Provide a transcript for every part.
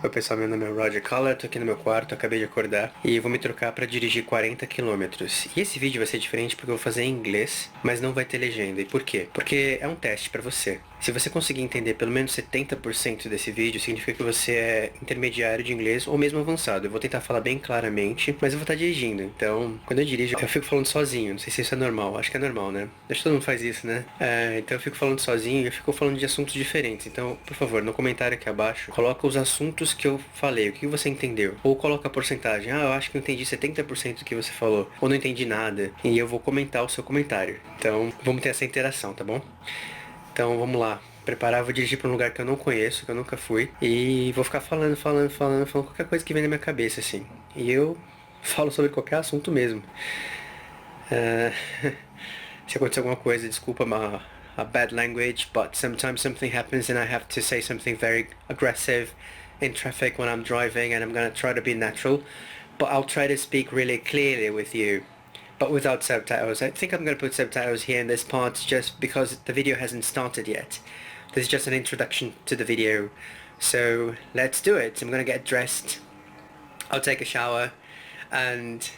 Oi pessoal, meu nome é Roger Collar, tô aqui no meu quarto, acabei de acordar e vou me trocar pra dirigir 40 quilômetros. E esse vídeo vai ser diferente porque eu vou fazer em inglês, mas não vai ter legenda. E por quê? Porque é um teste pra você. Se você conseguir entender pelo menos 70% desse vídeo, significa que você é intermediário de inglês ou mesmo avançado. Eu vou tentar falar bem claramente, mas eu vou estar dirigindo. Então, quando eu dirijo, eu fico falando sozinho. Não sei se isso é normal. Acho que é normal, né? Acho que todo mundo faz isso, né? Então eu fico falando sozinho e eu fico falando de assuntos diferentes. Então, por favor, no comentário aqui abaixo, coloca os assuntos que eu falei, o que você entendeu. Ou coloca a porcentagem. Eu acho que eu entendi 70% do que você falou. Ou não entendi nada. E eu vou comentar o seu comentário. Então, vamos ter essa interação, tá bom? Então, vamos lá. Preparar, vou dirigir para um lugar que eu não conheço, que eu nunca fui. E vou ficar falando qualquer coisa que vem na minha cabeça, assim. E eu falo sobre qualquer assunto mesmo. Se acontecer alguma coisa, desculpa a bad language, but sometimes something happens and I have to say something very aggressive in traffic when I'm driving, and I'm gonna try to be natural, but I'll try to speak really clearly with you, but without subtitles. I think I'm gonna put subtitles here in this part just because the video hasn't started yet. This is just an introduction to the video, so let's do it. I'm gonna get dressed, I'll take a shower, and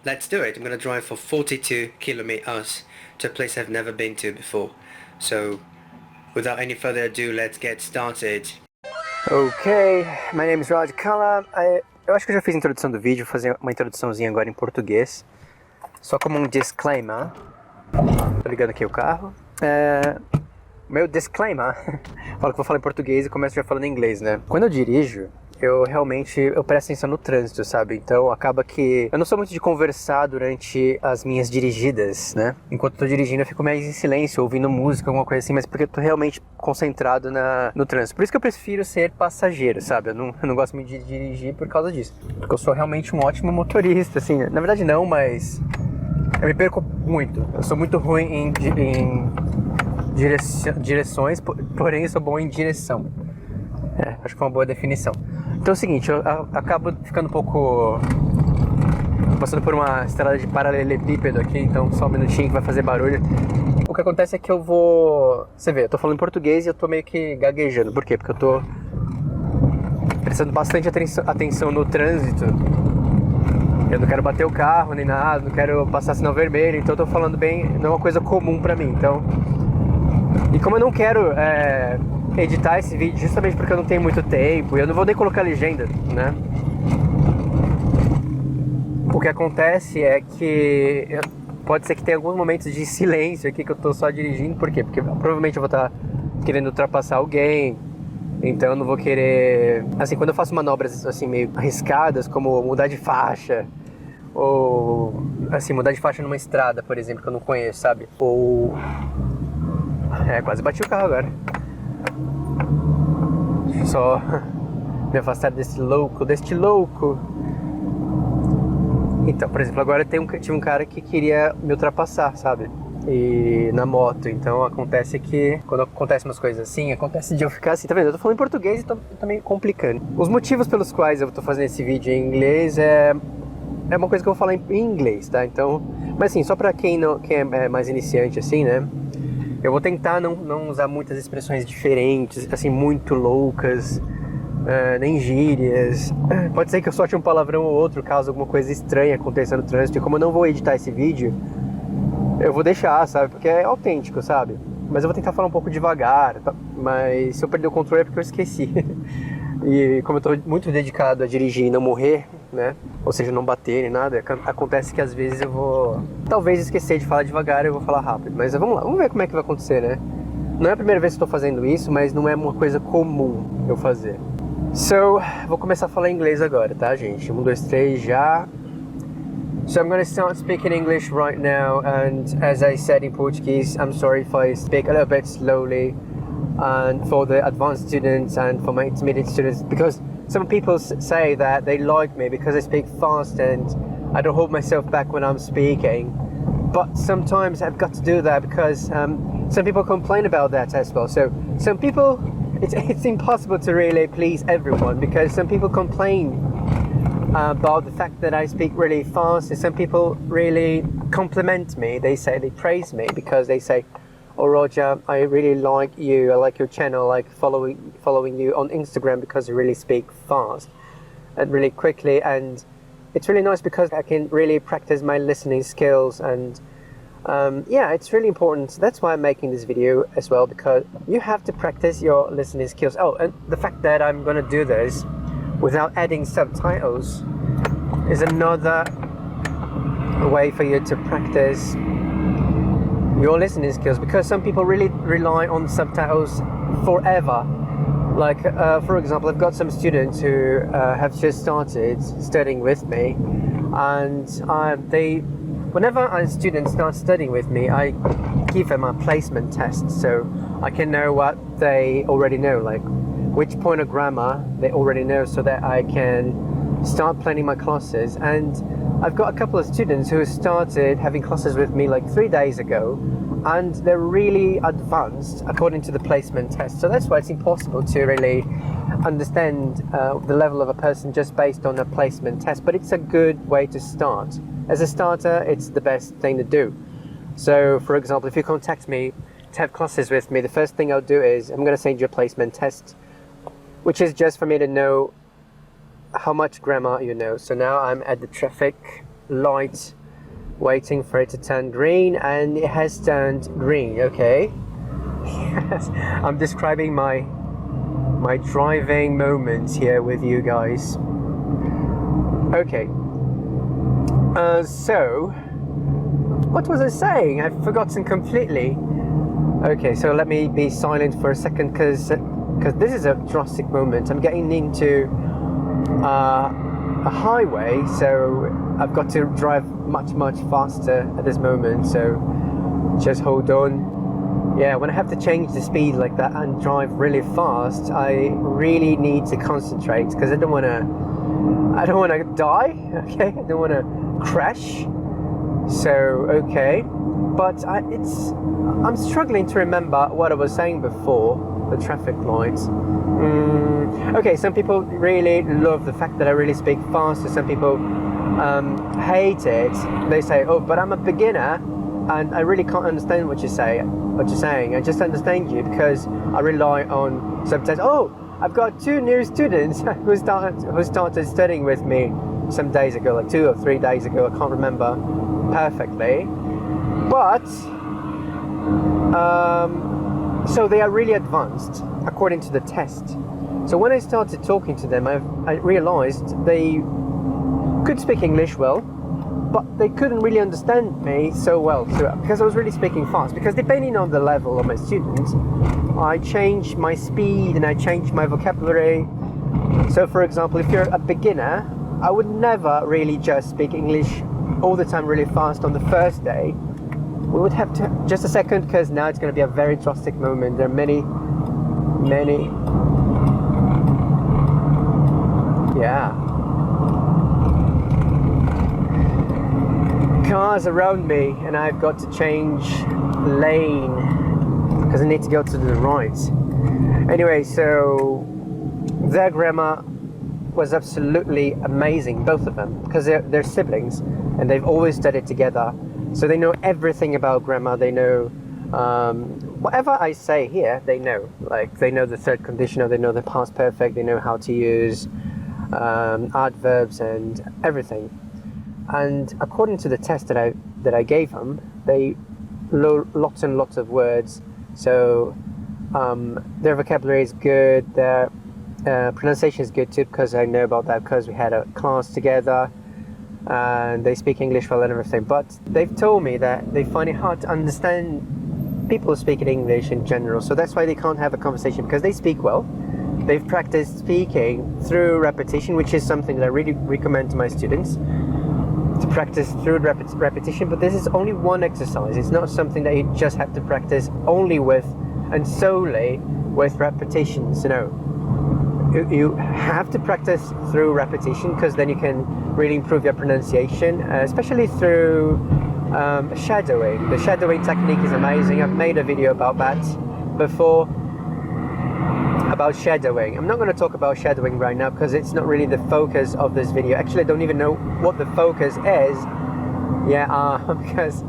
let's do it. I'm gonna drive for 42 kilometers to a place I've never been to before. So, without any further ado, let's get started. Ok, my name is Roger Collar. Eu acho que eu já fiz a introdução do vídeo, vou fazer uma introduçãozinha agora em português. Só como um disclaimer. Tô ligando aqui o carro. Meu disclaimer, falo que vou falar em português e começo já falando em inglês, né? Quando eu dirijo, eu presto atenção no trânsito, sabe? Então acaba que eu não sou muito de conversar durante as minhas dirigidas, né? Enquanto eu tô dirigindo eu fico mais em silêncio, ouvindo música, alguma coisa assim, mas porque eu tô realmente concentrado no trânsito. Por isso que eu prefiro ser passageiro, sabe? Eu não gosto muito de dirigir por causa disso. Porque eu sou realmente um ótimo motorista, assim. Na verdade não, mas eu me perco muito. Eu sou muito ruim em direções, porém eu sou bom em direção. Acho que é uma boa definição. Então é o seguinte, eu acabo ficando um pouco... passando por uma estrada de paralelepípedo aqui, então só um minutinho que vai fazer barulho. O que acontece é que eu vou... Você vê, eu tô falando em português e eu tô meio que gaguejando. Por quê? Porque eu tô prestando bastante atenção no trânsito. Eu não quero bater o carro nem nada, não quero passar sinal vermelho, então eu tô falando bem... Não é uma coisa comum pra mim, então... E como eu não quero editar esse vídeo justamente porque eu não tenho muito tempo e eu não vou nem colocar legenda, né? O que acontece é que pode ser que tenha alguns momentos de silêncio aqui que eu tô só dirigindo. Por quê? Porque provavelmente eu vou estar querendo ultrapassar alguém. Então eu não vou querer... Assim, quando eu faço manobras assim meio arriscadas, como mudar de faixa, ou assim, mudar de faixa numa estrada, por exemplo, que eu não conheço, sabe? Ou... quase bati o carro agora. Deixa eu só me afastar deste louco. Então, por exemplo, agora tive um cara que queria me ultrapassar, sabe? E na moto, então acontece que quando acontecem umas coisas assim, acontece de eu ficar assim, tá vendo? Eu tô falando em português e tô meio complicando. Os motivos pelos quais eu tô fazendo esse vídeo em inglês é uma coisa que eu vou falar em inglês, tá? Então, mas assim, só pra quem é mais iniciante assim, né? Eu vou tentar não usar muitas expressões diferentes, assim, muito loucas, nem gírias. Pode ser que eu solte um palavrão ou outro caso alguma coisa estranha aconteça no trânsito. E como eu não vou editar esse vídeo, eu vou deixar, sabe? Porque é autêntico, sabe? Mas eu vou tentar falar um pouco devagar, tá? Mas se eu perder o controle é porque eu esqueci. E como eu tô muito dedicado a dirigir e não morrer, né? Ou seja, não bater nem nada, acontece que às vezes eu vou talvez esquecer de falar devagar e eu vou falar rápido. Mas vamos lá, vamos ver como é que vai acontecer, né? Não é a primeira vez que eu tô fazendo isso, mas não é uma coisa comum eu fazer. So, vou começar a falar inglês agora, tá, gente? 1, 2, 3, já. So I'm going to start speaking English right now, and as I said in Portuguese, I'm sorry if I speak a little bit slowly. And for the advanced students and for my intermediate students, because some people say that they like me because I speak fast and I don't hold myself back when I'm speaking, but sometimes I've got to do that because some people complain about that as well. So some people, it's impossible to really please everyone because some people complain about the fact that I speak really fast, and some people really compliment me. They praise me because they say, or Roger, I really like you, I like your channel, I like following you on Instagram because you really speak fast and really quickly, and it's really nice because I can really practice my listening skills, and yeah, it's really important. So that's why I'm making this video as well, because you have to practice your listening skills. Oh, and the fact that I'm gonna do this without adding subtitles is another way for you to practice your listening skills, because some people really rely on subtitles forever. Like for example, I've got some students who have just started studying with me, and whenever a student starts studying with me, I give them a placement test, so I can know what they already know, like which point of grammar they already know, so that I can start planning my classes. And I've got a couple of students who started having classes with me like 3 days ago, and they're really advanced according to the placement test. So that's why it's impossible to really understand the level of a person just based on a placement test, but it's a good way to start. As a starter, it's the best thing to do. So for example, if you contact me to have classes with me, the first thing I'll do is I'm going to send you a placement test, which is just for me to know how much grammar you know. So now I'm at the traffic light waiting for it to turn green, and it has turned green. Okay. I'm describing my driving moments here with you guys. Okay. So what was I saying? I've forgotten completely. Okay, so let me be silent for a second, because this is a drastic moment. I'm getting into a highway, so I've got to drive much faster at this moment, so just hold on. Yeah, when I have to change the speed like that and drive really fast, I really need to concentrate, because I don't want to die. Okay, I don't want to crash. So okay, but I'm struggling to remember what I was saying before the traffic lights. Okay, some people really love the fact that I really speak fast, and some people hate it. They say, oh, but I'm a beginner and I really can't understand what you're saying. I just understand you because I rely on subtitles. Oh, I've got 2 new students who started studying with me some days ago, like 2 or 3 days ago, I can't remember perfectly. But so they are really advanced according to the test. So when I started talking to them, I realized they could speak English well, but they couldn't really understand me so well, because I was really speaking fast. Because depending on the level of my students, I change my speed and I change my vocabulary. So for example, if you're a beginner, I would never really just speak English all the time really fast on the first day. We would have to, just a second, because now it's going to be a very drastic moment. There are many cars around me, and I've got to change lane because I need to go to the right. Anyway, so their grammar was absolutely amazing, both of them, because they're siblings and they've always studied together. So they know everything about grammar. They know whatever I say here, they know. Like, they know the third conditional, they know the past perfect, they know how to use adverbs and everything. And according to the test that I gave them, they know lots and lots of words. So their vocabulary is good, their pronunciation is good too, because I know about that because we had a class together, and they speak English well and everything. But they've told me that they find it hard to understand people speaking English in general. So that's why they can't have a conversation, because they speak well. They've practiced speaking through repetition, which is something that I really recommend to my students, to practice through repetition. But this is only one exercise. It's not something that you just have to practice only with and solely with repetitions. You know, you have to practice through repetition, because then you can really improve your pronunciation, especially through shadowing. The shadowing technique is amazing. I've made a video about that before, about shadowing. I'm not going to talk about shadowing right now because it's not really the focus of this video. Actually, I don't even know what the focus is. Yeah, because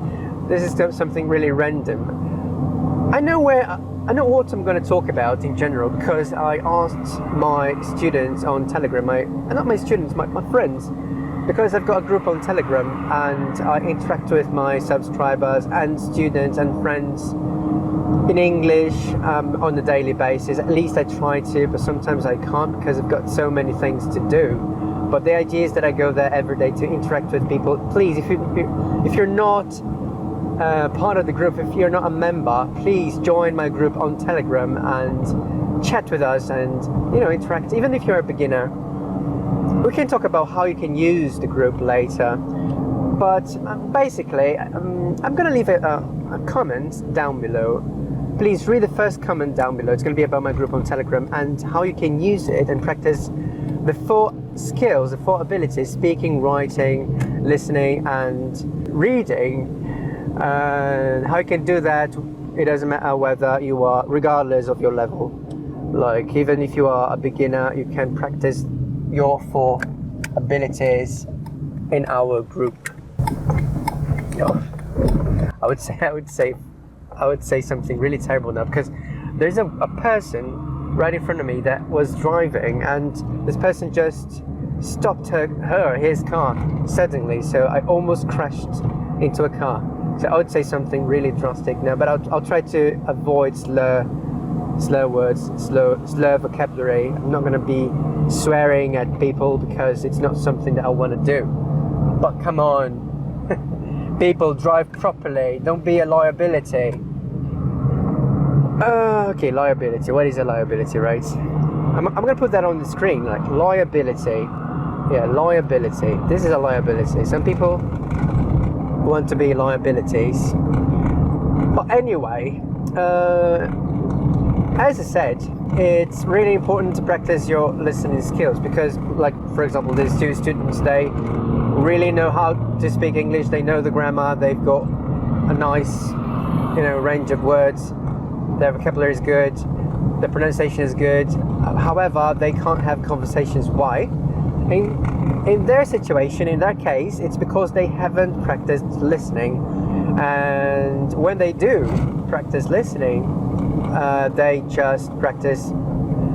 this is something really random. I know what I'm going to talk about in general because I asked my students on Telegram, not my students, my friends, because I've got a group on Telegram and I interact with my subscribers and students and friends in English on a daily basis. At least I try to, but sometimes I can't because I've got so many things to do. But the idea is that I go there every day to interact with people. Please, if you're not part of the group, if you're not a member, please join my group on Telegram and chat with us and interact. Even if you're a beginner, we can talk about how you can use the group later. But basically, I'm gonna leave a comment down below. Please read the first comment down below. It's gonna be about my group on Telegram and how you can use it and practice the 4 skills, the 4 abilities: speaking, writing, listening, and reading. How you can do that, it doesn't matter whether you are, regardless of your level. Like, even if you are a beginner, you can practice your 4 abilities in our group. I would say something really terrible now, because there's a person right in front of me that was driving, and this person just stopped his car suddenly, so I almost crashed into a car. So I would say something really drastic now, but I'll try to avoid slur words, slur vocabulary. I'm not going to be swearing at people because it's not something that I want to do. But come on, people, drive properly. Don't be a liability. Okay, liability. What is a liability, right? I'm going to put that on the screen, like liability. Yeah, liability. This is a liability. Some people want to be liabilities. But anyway, as I said, it's really important to practice your listening skills because, like, for example, these 2 students, they really know how to speak English. They know the grammar. They've got a nice, range of words. Their vocabulary is good. Their pronunciation is good. However, they can't have conversations. Why? In their situation, in their case, it's because they haven't practiced listening. And when they do practice listening, they just practice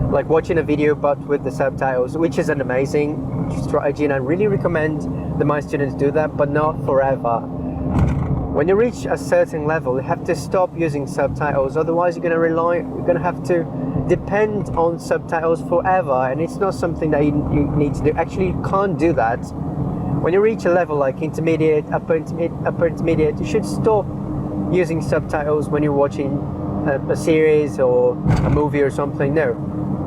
like watching a video but with the subtitles, which is an amazing strategy, and I really recommend that my students do that, but not forever. When you reach a certain level, you have to stop using subtitles, otherwise you're going to have to depend on subtitles forever, and it's not something that you need to do. Actually, you can't do that. When you reach a level like intermediate, upper intermediate, you should stop using subtitles when you're watching a series or a movie or something. No,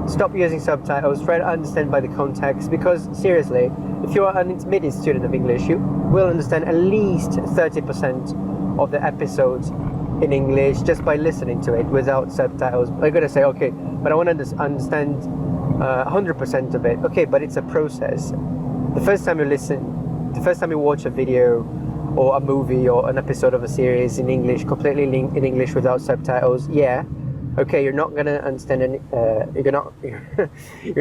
stop using subtitles. Try to understand by the context, because seriously, if you are an intermediate student of English, you will understand at least 30% of the episodes in English just by listening to it without subtitles. I'm going to say, okay, but I want to understand 100% of it. Okay, but it's a process. The first time you listen, the first time you watch a video or a movie or an episode of a series in English, completely in English without subtitles, yeah, okay, you're not going to understand any, you're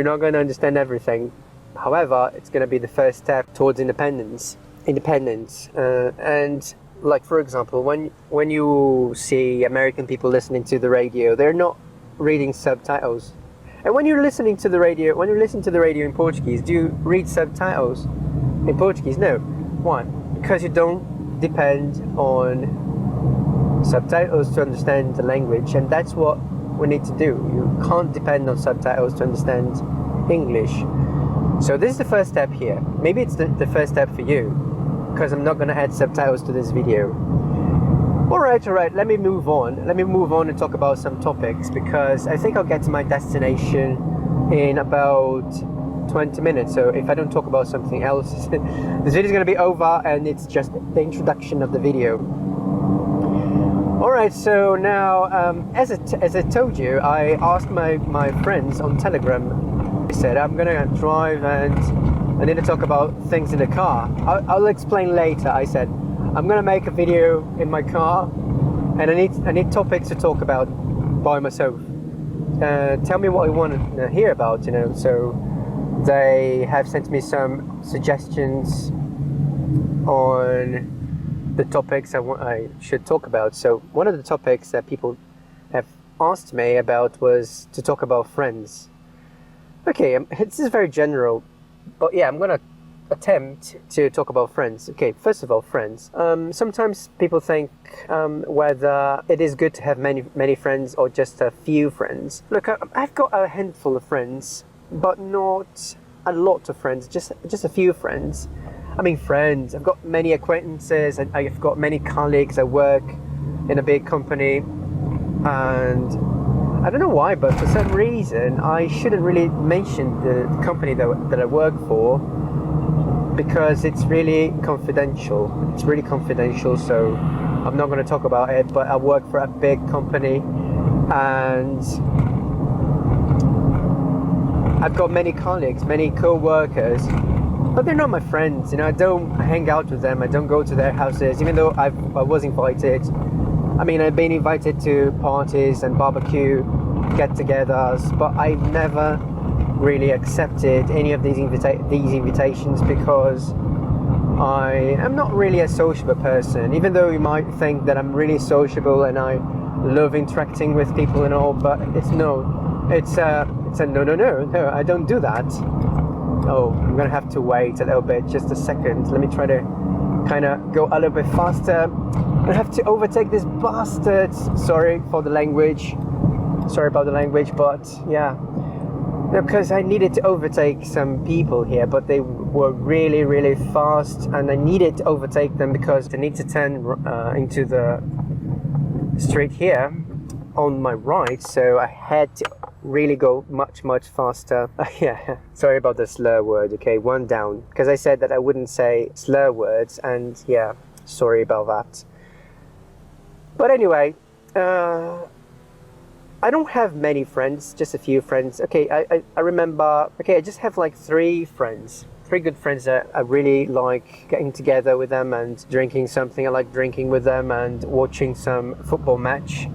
not going to understand everything. However, it's going to be the first step towards independence. And like, for example, when you see American people listening to the radio, they're not reading subtitles. And when you listen to the radio in Portuguese, do you read subtitles in Portuguese? No. Why? Because you don't depend on subtitles to understand the language, and that's what we need to do. You can't depend on subtitles to understand English. So this is the first step here. Maybe it's the first step for you, because I'm not going to add subtitles to this video. Alright, let me move on. Let me move on and talk about some topics, because I think I'll get to my destination in about 20 minutes. So if I don't talk about something else, this video is going to be over, and it's just the introduction of the video. Alright, so now, as I told you, I asked my friends on Telegram. I said, I'm going to drive and I need to talk about things in the car. I'll explain later. I said, I'm going to make a video in my car, and I need topics to talk about by myself. Tell me what you want to hear about, So they have sent me some suggestions on the topics I should talk about. So one of the topics that people asked me about was to talk about friends. Okay, this is very general, but yeah, I'm gonna attempt to talk about friends. Okay, first of all, friends. Sometimes people think whether it is good to have many friends or just a few friends. Look, I've got a handful of friends, but not a lot of friends, just a few friends. I mean friends, I've got many acquaintances, and I've got many colleagues. I work in a big company, and I don't know why, but for some reason I shouldn't really mention the company that I work for, because it's really confidential. It's really confidential, so I'm not going to talk about it, but I work for a big company, and I've got many colleagues, many co-workers, but they're not my friends. You know, I don't hang out with them. I don't go to their houses, even though I was invited. I mean, I've been invited to parties and barbecue get-togethers, but I've never really accepted any of these invitations, because I am not really a sociable person, even though you might think that I'm really sociable and I love interacting with people and all, but it's a no, I don't do that. Oh, I'm gonna have to wait a little bit, just a second. Let me try to kind of go a little bit faster. I have to overtake this bastard. Sorry for the language. Sorry about the language, but yeah. Because I needed to overtake some people here, but they were really, really fast, and I needed to overtake them because I need to turn into the street here on my right, so I had to really go much faster. Yeah, sorry about the slur word. Okay, one down, because I said that I wouldn't say slur words, and yeah, sorry about that. But anyway, I don't have many friends, just a few friends. Okay, I remember, okay, I just have like three good friends that I really like getting together with them and drinking something. I like drinking with them and watching some football match.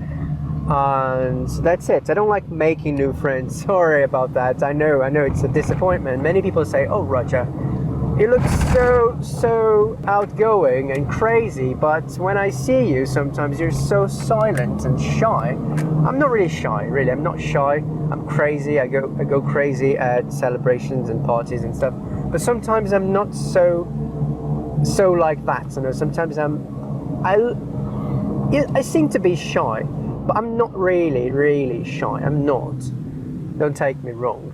And that's it. I don't like making new friends. Sorry about that. I know it's a disappointment. Many people say, oh, Roger, you look so outgoing and crazy, but when I see you, sometimes you're so silent and shy. I'm not really shy, really. I'm not shy. I'm crazy. I go crazy at celebrations and parties and stuff. But sometimes I'm not so like that. You know, sometimes I seem to be shy, but I'm not really shy. I'm not. Don't take me wrong.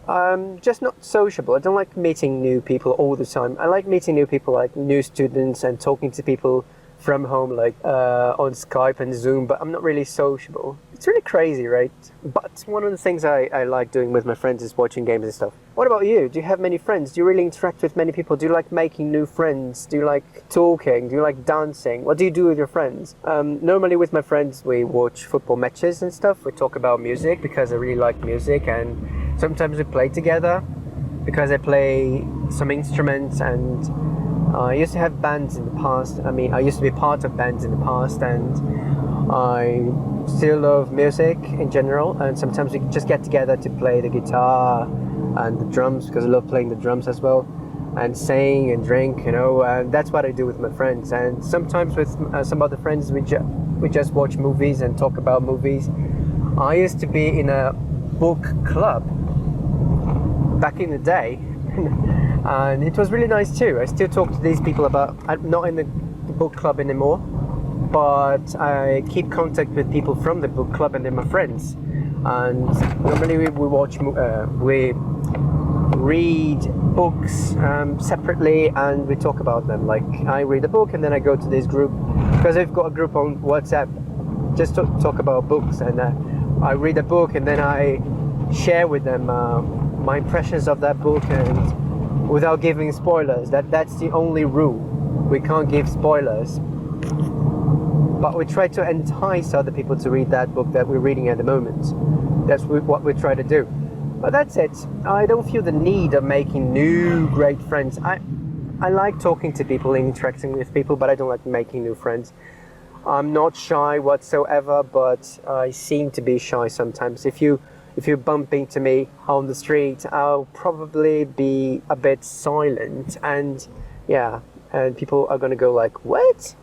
I'm just not sociable. I don't like meeting new people all the time. I like meeting new people, like new students, and talking to people from home, like on Skype and Zoom, but I'm not really sociable. It's really crazy, right? But one of the things I like doing with my friends is watching games and stuff. What about you? Do you have many friends? Do you really interact with many people? Do you like making new friends? Do you like talking? Do you like dancing? What do you do with your friends? Normally with my friends we watch football matches and stuff. We talk about music because I really like music, and sometimes we play together because I play some instruments, and I used to have bands in the past. I mean, I used to be part of bands in the past, and I still love music in general, and sometimes we just get together to play the guitar and the drums, because I love playing the drums as well, and sing and drink, you know, and that's what I do with my friends. And sometimes with some other friends we just watch movies and talk about movies. I used to be in a book club back in the day and it was really nice too. I still talk to these people about, I'm not in the book club anymore, but I keep contact with people from the book club and they're my friends. And normally we read books separately and we talk about them. Like I read a book and then I go to this group, because I've got a group on WhatsApp just to talk about books, and I read a book and then I share with them my impressions of that book, and without giving spoilers. That's the only rule. We can't give spoilers, but we try to entice other people to read that book that we're reading at the moment. That's what we try to do. But that's it. I don't feel the need of making new great friends. I like talking to people, interacting with people, but I don't like making new friends. I'm not shy whatsoever, but I seem to be shy sometimes. If you bump into me on the street, I'll probably be a bit silent, and yeah, and people are gonna go like, what?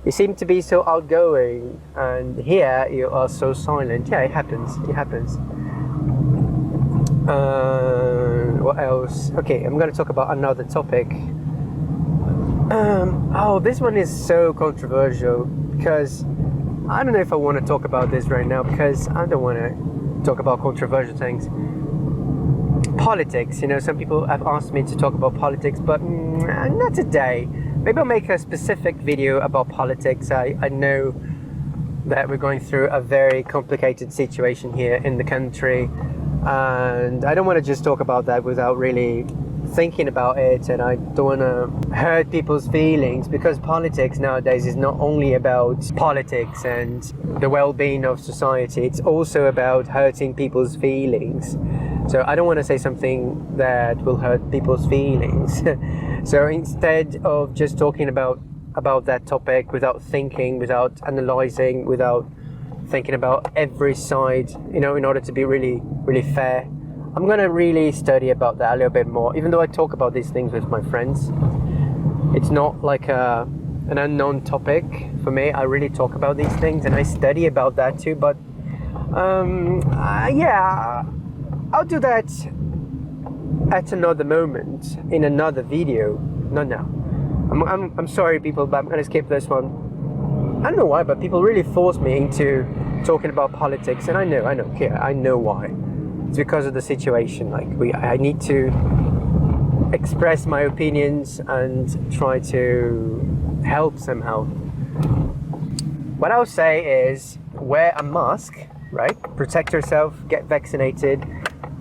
You seem to be so outgoing, and here you are so silent. Yeah, it happens. It happens. What else? Okay, I'm going to talk about another topic. Oh, this one is so controversial because I don't know if I want to talk about this right now because I don't want to talk about controversial things. Politics, you know, some people have asked me to talk about politics, but not today. Maybe I'll make a specific video about politics. I know that we're going through a very complicated situation here in the country, and I don't want to just talk about that without really thinking about it, and I don't want to hurt people's feelings, because politics nowadays is not only about politics and the well-being of society, it's also about hurting people's feelings. So I don't want to say something that will hurt people's feelings. So instead of just talking about that topic without thinking, without analyzing, without thinking about every side, you know, in order to be really, really fair, I'm going to really study about that a little bit more. Even though I talk about these things with my friends, it's not like an unknown topic for me. I really talk about these things and I study about that too. But yeah, I'll do that at another moment in another video. Not now. I'm sorry, people, but I'm going to skip this one. I don't know why, but people really force me into talking about politics, and I know why. It's because of the situation. Like I need to express my opinions and try to help somehow. What I'll say is wear a mask, right? Protect yourself, get vaccinated.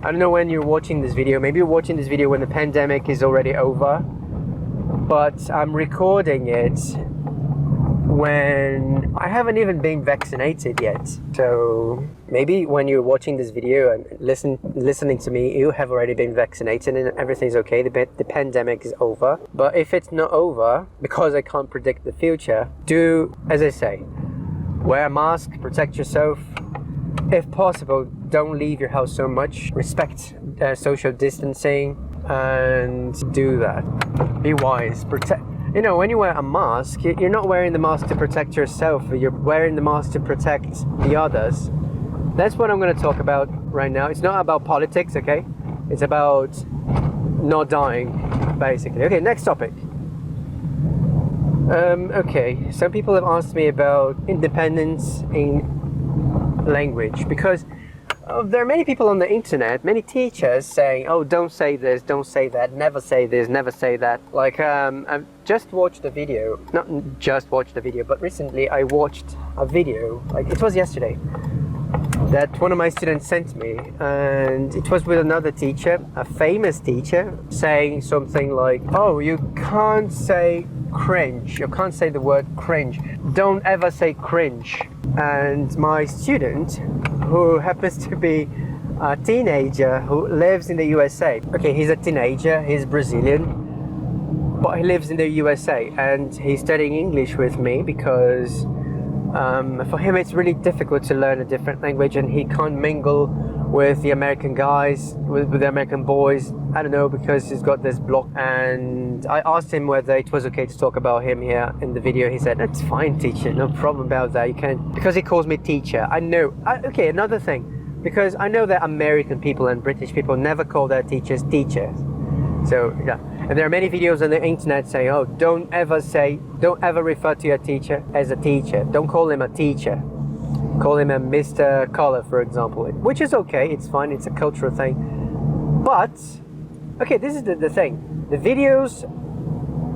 I don't know when you're watching this video. Maybe you're watching this video when the pandemic is already over, but I'm recording it when I haven't even been vaccinated yet. So maybe when you're watching this video and listening to me, you have already been vaccinated and everything's okay. The pandemic is over. But if it's not over, because I can't predict the future, do as I say. Wear a mask, protect yourself. If possible, don't leave your house so much. Respect social distancing and do that. Be wise. You know, when you wear a mask, you're not wearing the mask to protect yourself. You're wearing the mask to protect the others. That's what I'm going to talk about right now. It's not about politics, okay? It's about not dying, basically. Okay, next topic. Okay, some people have asked me about independence in language, because there are many people on the internet, many teachers saying, oh, don't say this, don't say that, never say this, never say that. Like, I've just watched a video, not just watched a video, but recently I watched a video, like it was yesterday, that one of my students sent me, and it was with another teacher, a famous teacher, saying something like, oh, you can't say cringe, you can't say the word cringe, don't ever say cringe. And my student, who happens to be a teenager who lives in the USA. Okay, he's a teenager, he's Brazilian, but he lives in the USA, and he's studying English with me because for him it's really difficult to learn a different language, and he can't mingle with the American guys, with the American boys. I don't know, because he's got this block. And I asked him whether it was okay to talk about him here in the video. He said, that's fine, teacher, no problem about that. You can, because he calls me teacher. I know. Okay, another thing, because I know that American people and British people never call their teachers teachers. So yeah, and there are many videos on the internet saying, oh, don't ever refer to your teacher as a teacher. Don't call him a teacher. Call him a Mr. Collar, for example, which is okay, it's fine, it's a cultural thing. But, okay, this is the thing. The videos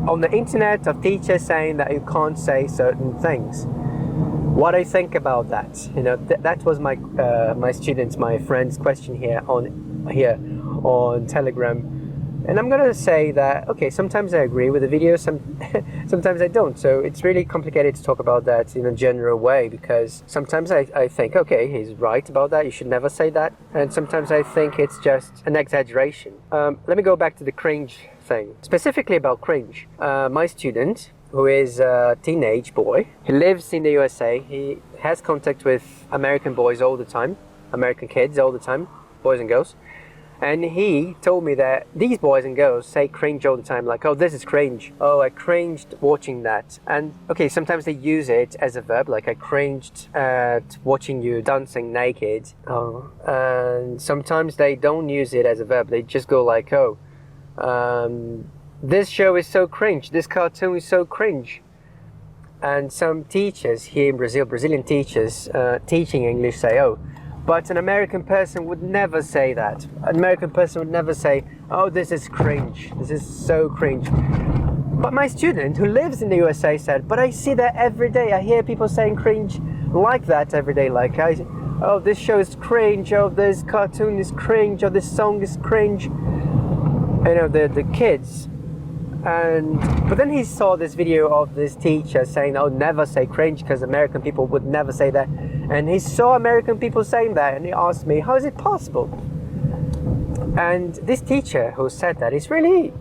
on the internet of teachers saying that you can't say certain things. What I think about that, you know, that was my my friend's question here on Telegram. And I'm gonna say that, okay, sometimes I agree with the video, sometimes I don't. So it's really complicated to talk about that in a general way, because sometimes I think, okay, he's right about that, you should never say that. And sometimes I think it's just an exaggeration. Let me go back to the cringe thing. Specifically about cringe. My student, who is a teenage boy, he lives in the USA, he has contact with American boys all the time, American kids all the time, boys and girls. And he told me that these boys and girls say cringe all the time, like, oh, this is cringe. Oh, I cringed watching that. And okay, sometimes they use it as a verb, like I cringed at watching you dancing naked. Oh, and sometimes they don't use it as a verb. They just go like, oh, this show is so cringe. This cartoon is so cringe. And some teachers here in Brazil, Brazilian teachers teaching English say, oh, but an American person would never say that. An American person would never say, oh, this is cringe. This is so cringe. But my student who lives in the USA said, but I see that every day. I hear people saying cringe like that every day. Like, oh, this show is cringe. Oh, this cartoon is cringe. Oh, this song is cringe. You know, the kids. But then he saw this video of this teacher saying, oh, never say cringe because American people would never say that. And he saw American people saying that and he asked me, how is it possible? And this teacher who said that is really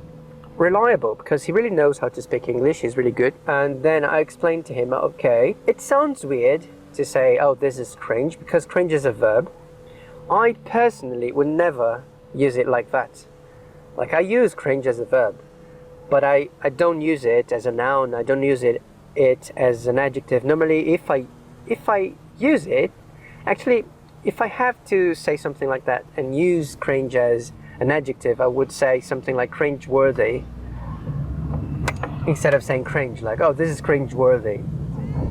reliable because he really knows how to speak English. He's really good. And then I explained to him, okay, it sounds weird to say, oh, this is cringe because cringe is a verb. I personally would never use it like that. Like I use cringe as a verb. But I don't use it as a noun. I don't use it as an adjective. Normally, if I use it, actually, if I have to say something like that and use cringe as an adjective, I would say something like cringe-worthy instead of saying cringe, like, oh, this is cringe-worthy.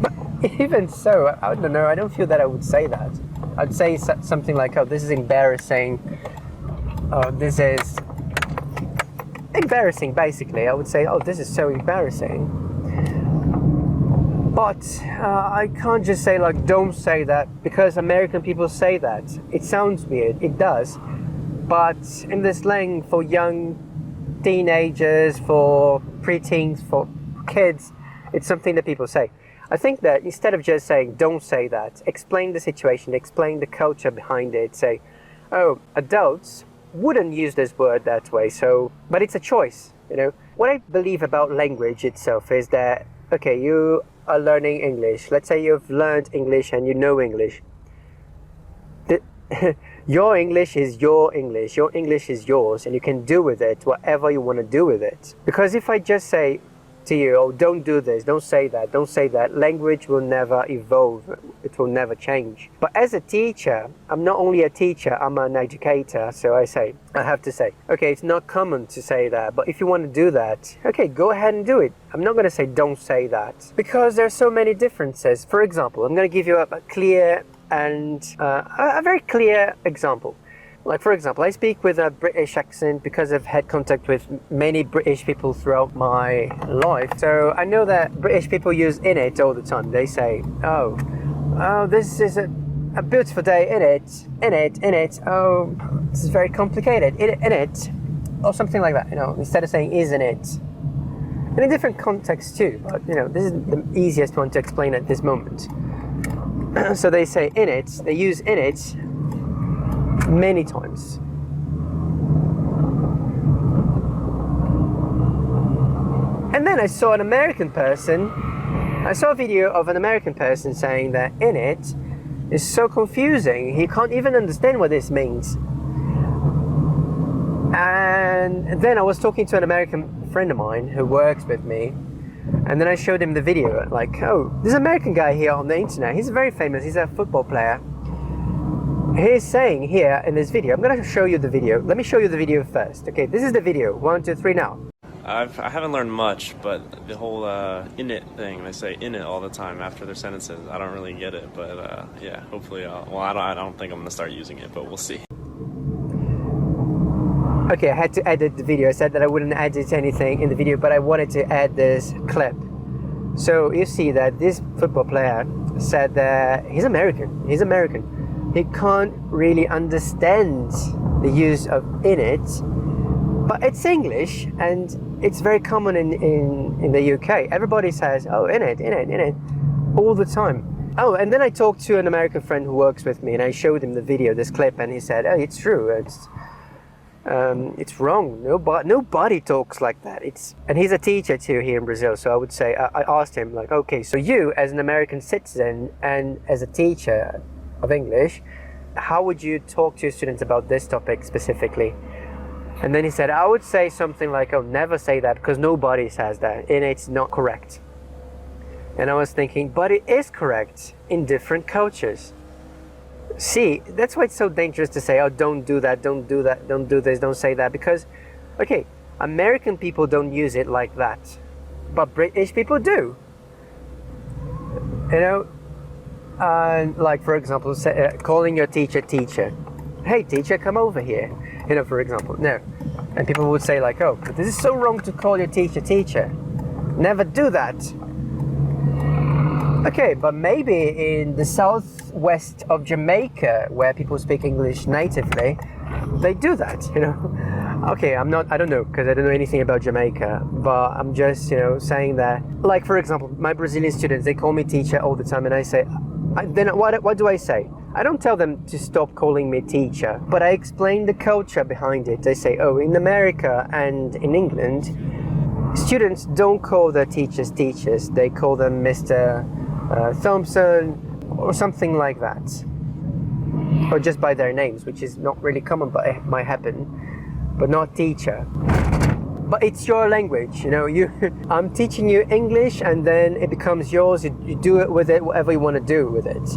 But even so, I don't know. I don't feel that I would say that. I'd say something like, oh, this is embarrassing. Oh, this is embarrassing, basically. I would say, oh, this is so embarrassing. But I can't just say, like, don't say that, because American people say that. It sounds weird, it does. But in the slang for young teenagers, for preteens, for kids, it's something that people say. I think that instead of just saying, don't say that, explain the situation, explain the culture behind it, say, oh, adults wouldn't use this word that way, so, but it's a choice, you know. What I believe about language itself is that, okay, you are learning English. Let's say you've learned English and you know English. Your English is your English. Your English is yours, and you can do with it whatever you want to do with it. Because if I just say to you, oh, don't do this, don't say that, language will never evolve, it will never change. But as a teacher, I'm not only a teacher, I'm an educator, so I have to say, okay, it's not common to say that, but if you want to do that, okay, go ahead and do it. I'm not going to say don't say that, because there are so many differences. For example, I'm going to give you a clear and a very clear example. Like, for example, I speak with a British accent because I've had contact with many British people throughout my life. So I know that British people use in it all the time. They say, oh, this is a beautiful day, in it, oh, this is very complicated, in it, or something like that, you know, instead of saying isn't it. In a different context too, but, you know, this is the easiest one to explain at this moment. So they say in it, they use in it many times. And then I saw a video of an American person saying that in it is so confusing, he can't even understand what this means. And then I was talking to an American friend of mine who works with me, and then I showed him the video, like, oh, this American guy here on the internet, he's very famous, he's a football player. He's saying here in this video, I'm going to show you the video. Let me show you the video first. Okay, this is the video. 1, 2, 3 now. I haven't learned much, but the whole in it thing, they say in it all the time after their sentences. I don't really get it, but yeah, hopefully I don't think I'm going to start using it, but we'll see. Okay, I had to edit the video. I said that I wouldn't edit anything in the video, but I wanted to add this clip. So you see that this football player said that he's American. He can't really understand the use of in it, but it's English and it's very common in the UK. Everybody says, oh, in it, all the time. Oh, and then I talked to an American friend who works with me and I showed him the video, this clip, and he said, oh, it's true, it's wrong. Nobody talks like that. And he's a teacher too here in Brazil, so I would say, I asked him, like, okay, so you as an American citizen and as a teacher of English, how would you talk to your students about this topic specifically? And then he said, I would say something like, oh, never say that because nobody says that and it's not correct. And I was thinking, but it is correct in different cultures. See, that's why it's so dangerous to say, oh, don't do that, don't do that, don't do this, don't say that. Because, okay, American people don't use it like that, but British people do. You know, like for example, calling your teacher teacher. Hey teacher, come over here. You know, for example, no. And people would say like, oh, but this is so wrong to call your teacher teacher. Never do that. Okay, but maybe in the southwest of Jamaica, where people speak English natively, they do that, you know. Okay, I don't know, because I don't know anything about Jamaica, but I'm just, you know, saying that. Like, for example, my Brazilian students, they call me teacher all the time, and I say, then what do I say? I don't tell them to stop calling me teacher, but I explain the culture behind it. I say, oh, in America and in England, students don't call their teachers teachers. They call them Mr. Thompson or something like that. Or just by their names, which is not really common, but it might happen. But not teacher. But it's your language, you know. I'm teaching you English, and then it becomes yours. You do it with it, whatever you want to do with it.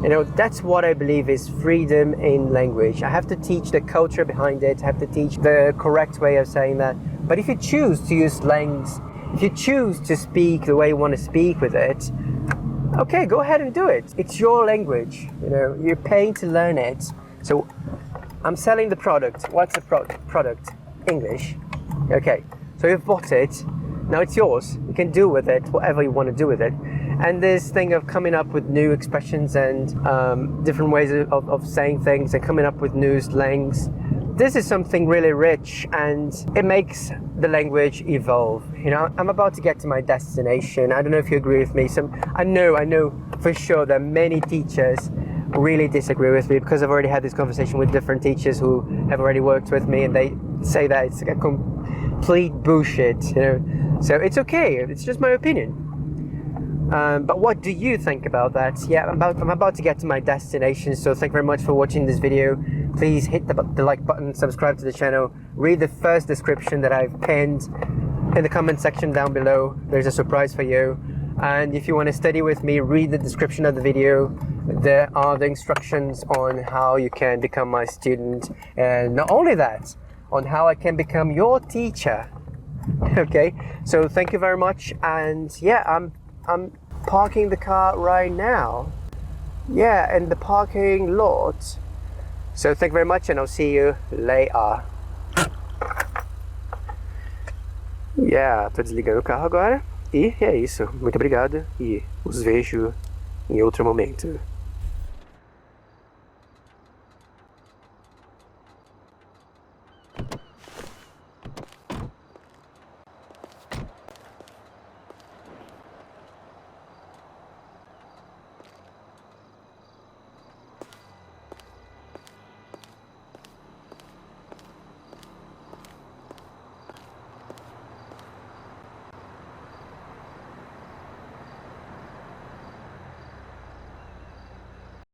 You know, that's what I believe is freedom in language. I have to teach the culture behind it. I have to teach the correct way of saying that. But if you choose to use slangs, if you choose to speak the way you want to speak with it, okay, go ahead and do it. It's your language. You know, you're paying to learn it. So I'm selling the product. What's the product? English. Okay, so you've bought it. Now it's yours. You can do with it whatever you want to do with it. And this thing of coming up with new expressions and different ways of saying things and coming up with new slangs, this is something really rich, and it makes the language evolve. You know, I'm about to get to my destination. I don't know if you agree with me. I know for sure that many teachers really disagree with me, because I've already had this conversation with different teachers who have already worked with me, and they say that it's a complete bullshit, you know. So it's okay. It's just my opinion. But what do you think about that? Yeah, I'm about to get to my destination, so thank you very much for watching this video. Please hit the like button, subscribe to the channel, read the first description that I've pinned in the comment section down below. There's a surprise for you. And if you want to study with me, read the description of the video. There are the instructions on how you can become my student, and not only that, on how I can become your teacher. Okay, so thank you very much, and yeah, I'm parking the car right now. Yeah, in the parking lot. So thank you very much, and I'll see you later. Yeah, tô desligando o carro agora. E é isso. Muito obrigado e os vejo em outro momento.